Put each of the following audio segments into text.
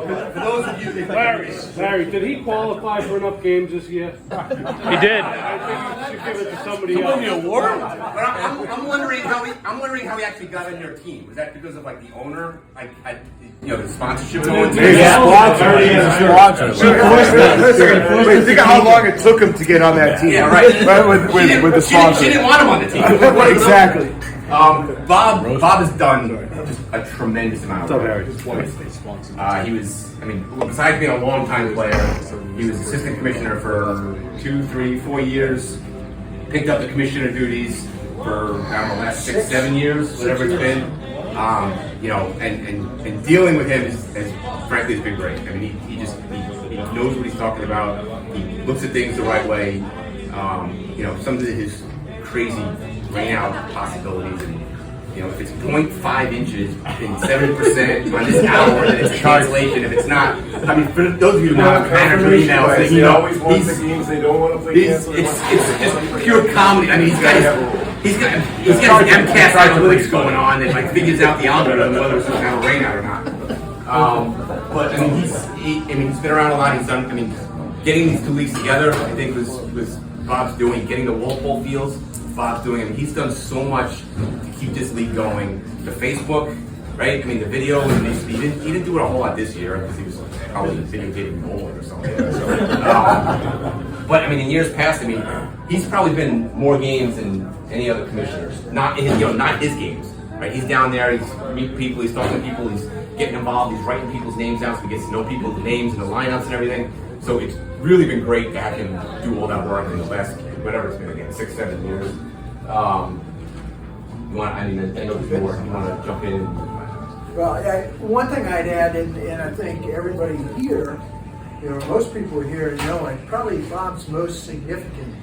For those of you that Larry, did he qualify for enough games this year? He did. I think you should give it to somebody else. But I'm wondering how he actually got on your team. Was that because of like the owner, the sponsorship going to? Think of how long it took him to get on that team. Yeah, right. With the sponsor. She didn't want him on the team. Exactly. Bob has done just a tremendous amount of work. He was, besides being a long-time player, he was assistant commissioner for 2, 3, 4 years. Picked up the commissioner duties for I don't know, the last 6, 7 years, whatever it's been. And dealing with him has frankly has been great. He knows what he's talking about. He looks at things the right way. Some of his crazy rain out possibilities, and if it's 0.5 inches in 70% on this hour, then it's a cancellation. If it's not, for those of you who know manager emails, they always want the games they don't want to play. It's just pure comedy. He's got his MCAS analytics going on that figures out the algorithm whether it's going to have a rain out or not. But he's been around a lot. He's done. Getting these 2 leagues together, I think was Bob's doing. Getting the Walpole fields, Bob's doing. He's done so much to keep this league going. The Facebook, right? The video. He didn't do it a whole lot this year because he was probably videotaping bowling or something. But in years past, he's probably been more games than any other commissioners. Not his games, right? He's down there. He's meeting people. He's talking to people. He's getting involved. He's writing people's names down so he gets to know people, the names and the lineups and everything. So it's really been great to have him do all that work in the last whatever it's been again 6, 7 years. I know there's more. You want to jump in? Well, one thing I'd add, and I think everybody here, most people here know it, probably Bob's most significant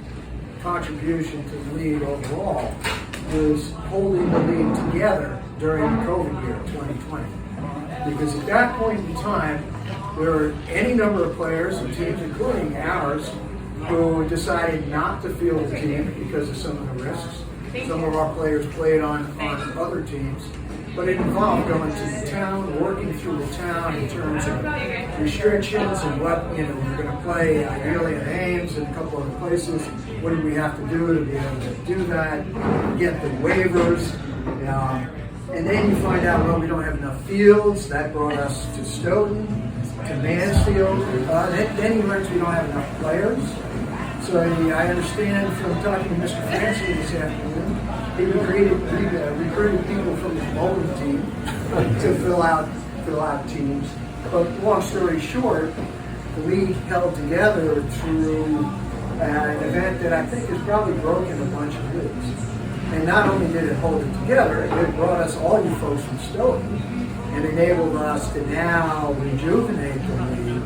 contribution to the league overall was holding the league together during the COVID year, 2020. Because at that point in time, there were any number of players and teams, including ours, who decided not to field the team because of some of the risks. Some of our players played on other teams. But it involved going to the town, working through the town in terms of restrictions and what, we're going to play ideally at Ames and a couple other places. What do we have to do to be able to do that? Get the waivers. And then you find out, well, we don't have enough fields. That brought us to Stoughton, to Mansfield. Then he learns we don't have enough players. So I understand from talking to Mr. Francie this afternoon, he recruited people from his bowling team to fill out teams. But long story short, the league held together through an event that I think has probably broken a bunch of leagues. And not only did it hold it together, it brought us all you folks from Stoughton and enabled us to now rejuvenate the league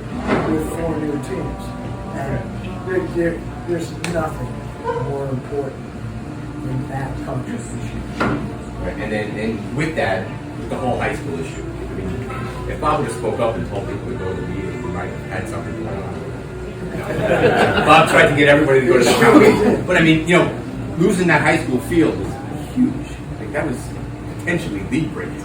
with 4 new teams. And there's nothing more important than that contribution. Right. And with that, the whole high school issue. If Bob would have spoke up and told people to go to the meeting, we might have had something going on. Bob tried to get everybody to go to the county. But losing that high school field was huge. That was potentially league breaking.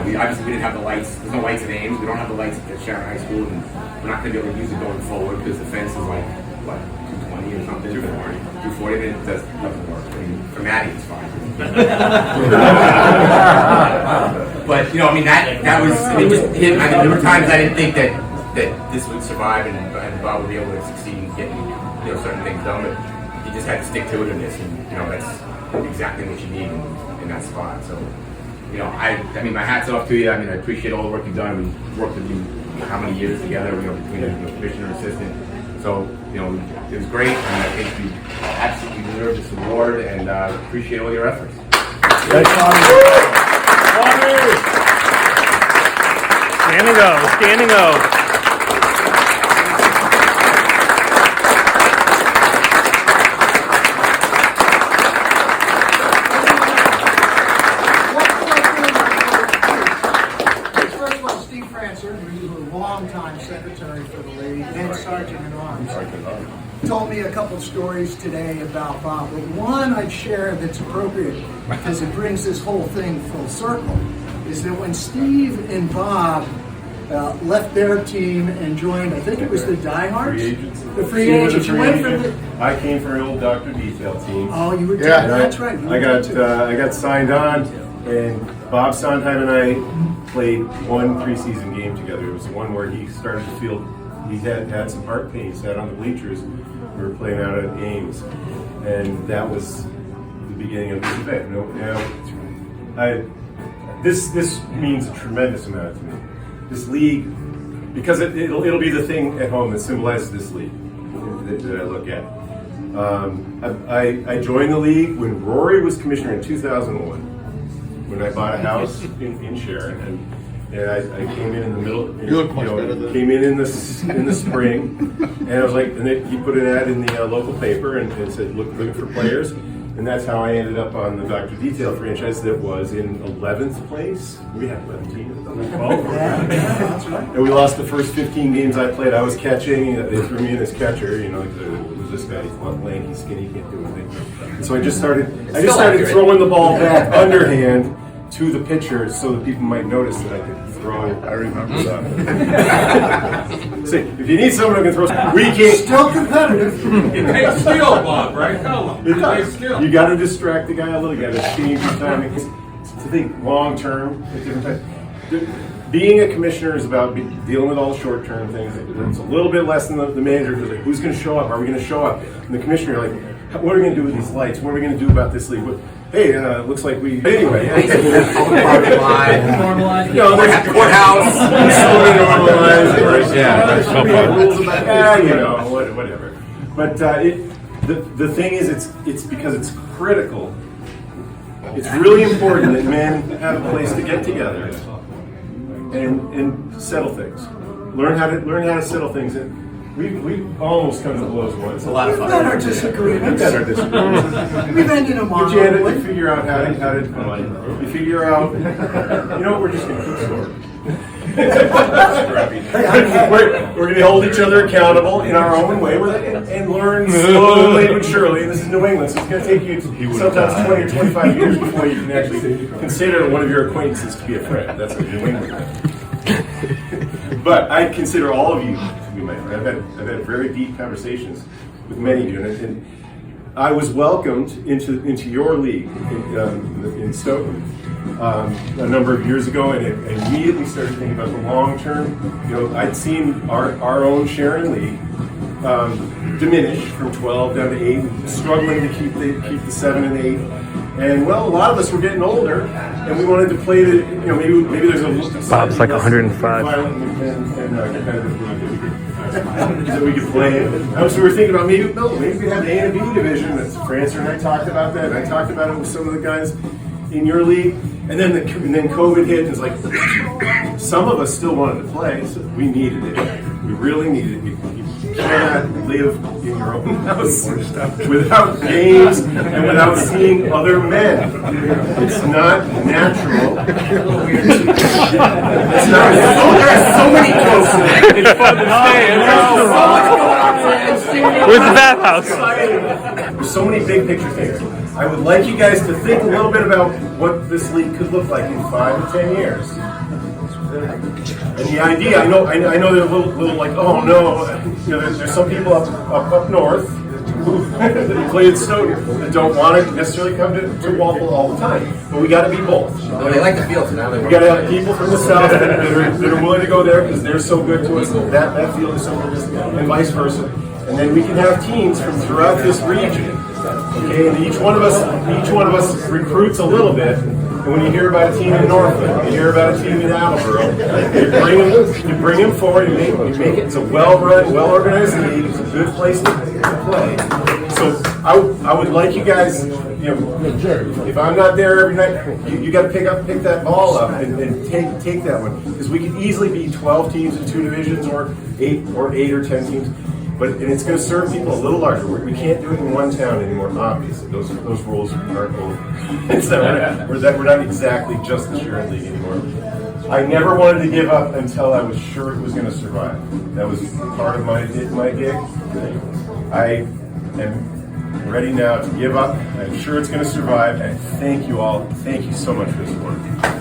We obviously didn't have the lights. There's no lights at Ames. We don't have the lights at Sharon High School, and we're not going to be able to use it going forward because the fence is 220 or something. 240. It doesn't work. For Maddie, it's fine. But that was just him. There were times I didn't think that this would survive and Bob would be able to succeed in getting certain things done. But he just had to stick to it in this, and that's exactly what you need in that spot. So, my hat's off to you. I appreciate all the work you've done. We've worked with you how many years together, between the commissioner and assistant. So, it was great, and I think you absolutely deserve this award, and appreciate all your efforts. Thanks, Standing O. Secretary for the league, and Sergeant at Arms. told me a couple stories today about Bob, but one I'd share that's appropriate because it brings this whole thing full circle, is that when Steve and Bob left their team and joined, I think it was the Diehards? Free agents. The free agents. You went from the... I came from an old Dr. Detail team. Oh, you were... Yeah. That's right. You I were too. got signed on, and Bob Sondheim and I played one preseason game together. It was the one where he started to feel he had some heart pain. He sat on the bleachers. We were playing out at games, and that was the beginning of this event. This means a tremendous amount to me. This league, because it'll be the thing at home that symbolizes this league that I look at. I joined the league when Rory was commissioner in 2001, when I bought a house in Sharon, and I came in the middle. You look much better than came in the spring, and I was like, and then he put an ad in the local paper and said, looking for players. And that's how I ended up on the Dr. Detail franchise that was in 11th place. We had 11 teams, 12. That's right. And we lost the first 15 games I played. I was catching. They threw me in as catcher. You know, it was this guy. He's lanky, skinny, can't do anything. And so I just started accurate. throwing the ball back underhand to the pitcher so that people might notice that I could throw. I remember that. Say, if you need someone who can throw, we can't. Still competitive. It takes skill, Bob, right? Tell him. It does. You got to distract the guy a little. You got to change your timing. To think long term at different times. Being a commissioner is about dealing with all the short term things. It's a little bit less than the manager. Like, who's going to show up? Are we going to show up? And the commissioner, like, what are we going to do with these lights? What are we going to do about this league? Hey, it looks like we. Anyway. Normalize. You know, there's Courthouse. normalize. Yeah. Rules about, you know, whatever. But the thing is, it's because it's critical. It's really important that men have a place to get together and settle things. Learn how to settle things. And we almost come to blows once. It's a lot of We've fun. had our disagreements. We've had our disagreements. We've ended them But you had to honorably. figure out how to you figure out, you know what, we're just going to keep score. We're going to hold each other accountable in our own way and learn slowly but surely. And this is New England, so it's going to take you sometimes 20 or 25 years before you can actually consider one of your acquaintances to be a friend. That's a New England thing. But I consider all of you to be my friend. I've had very deep conversations with many of you, and I was welcomed into your league in Stoughton a number of years ago, and I immediately started thinking about the long term. You know, I'd seen our own Sharon League diminish from 12 down to 8, struggling to keep the 7 and 8. And well, a lot of us were getting older, and we wanted to play the, you know, maybe there's a Bob's like 105. violent and competitive league that we could play. So we were thinking about maybe we have the A and B division. That's Francer and I talked about that. And I talked about it with some of the guys in your league. And then COVID hit, and it's like some of us still wanted to play. So we needed it. We really needed it. You cannot live in your own house without games and without seeing other men. It's not natural. It's not. There are so many jokes. It's fun to stay. Where's the bathhouse? There's so many big picture things. I would like you guys to think a little bit about what this league could look like in 5 to 10 years. And the idea, I know they're a little like, oh no, you know, there's some people up north who play in Stoughton that don't want to necessarily come to Walpole all the time. But we got to be both. Well, they like the field, so now they We got to have people from the south that are willing to go there because they're so good to us. That field is so good, and vice versa. And then we can have teams from throughout this region. Okay, and each one of us recruits a little bit. And when you hear about a team in Northland, you hear about a team in Attleboro, you bring them forward. You make it. It's a well-run, well-organized league. It's a good place to play. So I would like you guys. You know, if I'm not there every night, you got to pick that ball up and take that one, because we could easily be 12 teams in 2 divisions or 8 or 10 teams. And it's going to serve people a little larger. We can't do it in one town anymore, obviously. Those rules aren't over. So we're not exactly just the Sharon League anymore. I never wanted to give up until I was sure it was going to survive. That was part of my gig. I am ready now to give up. I'm sure it's going to survive. And thank you all. Thank you so much for the support.